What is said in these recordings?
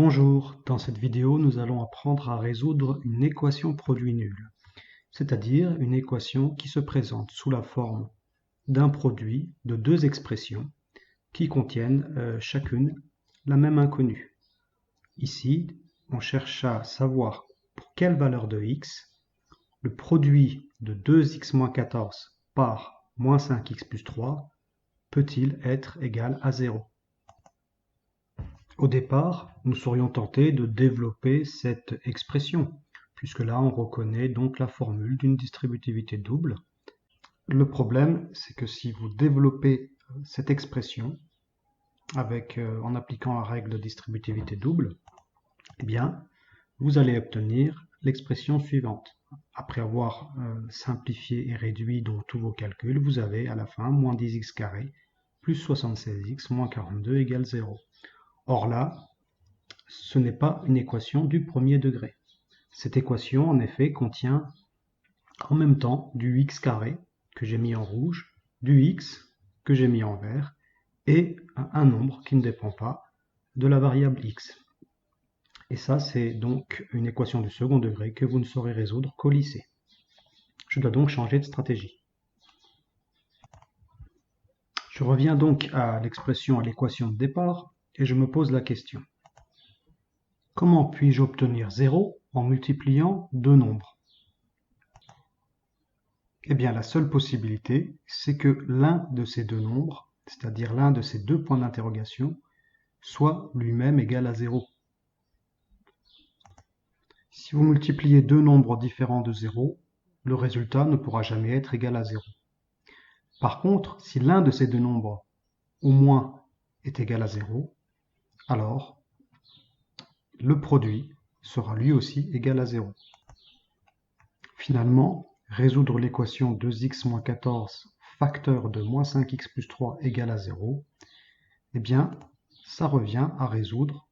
Bonjour, dans cette vidéo, nous allons apprendre à résoudre une équation produit nul, c'est-à-dire une équation qui se présente sous la forme d'un produit de deux expressions qui contiennent chacune la même inconnue. Ici, on cherche à savoir pour quelle valeur de x le produit de 2x moins 14 par moins 5x plus 3 peut-il être égal à 0. Au départ, nous serions tentés de développer cette expression, puisque là on reconnaît donc la formule d'une distributivité double. Le problème, c'est que si vous développez cette expression en appliquant la règle de distributivité double, eh bien, vous allez obtenir l'expression suivante. Après avoir simplifié et réduit donc tous vos calculs, vous avez à la fin moins 10x carré plus 76x moins 42 égale 0. Or là, ce n'est pas une équation du premier degré. Cette équation, en effet, contient en même temps du x carré, que j'ai mis en rouge, du x, que j'ai mis en vert, et un nombre qui ne dépend pas de la variable x. Et ça, c'est donc une équation du second degré que vous ne saurez résoudre qu'au lycée. Je dois donc changer de stratégie. Je reviens donc à l'équation de départ, et je me pose la question. Comment puis-je obtenir 0 en multipliant deux nombres? Eh bien, la seule possibilité, c'est que l'un de ces deux nombres, c'est-à-dire l'un de ces deux points d'interrogation, soit lui-même égal à 0. Si vous multipliez deux nombres différents de 0, le résultat ne pourra jamais être égal à 0. Par contre, si l'un de ces deux nombres, au moins, est égal à 0, alors le produit sera lui aussi égal à 0. Finalement, résoudre l'équation 2x moins 14 facteur de moins 5x plus 3 égale à 0, eh bien, ça revient à résoudre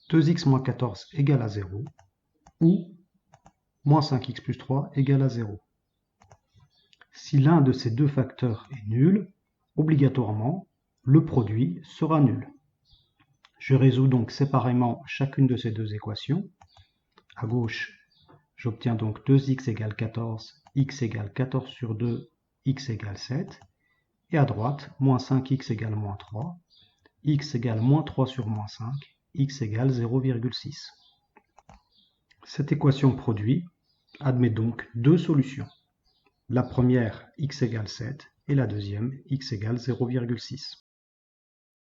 2x moins 14 égale à 0 ou moins 5x plus 3 égale à 0. Si l'un de ces deux facteurs est nul, obligatoirement, le produit sera nul. Je résous donc séparément chacune de ces deux équations. À gauche, j'obtiens donc 2x égale 14, x égale 14 sur 2, x égale 7. Et à droite, moins 5x égale moins 3, x égale moins 3 sur moins 5, x égale 0,6. Cette équation produit admet donc deux solutions. La première, x égale 7, et la deuxième, x égale 0,6.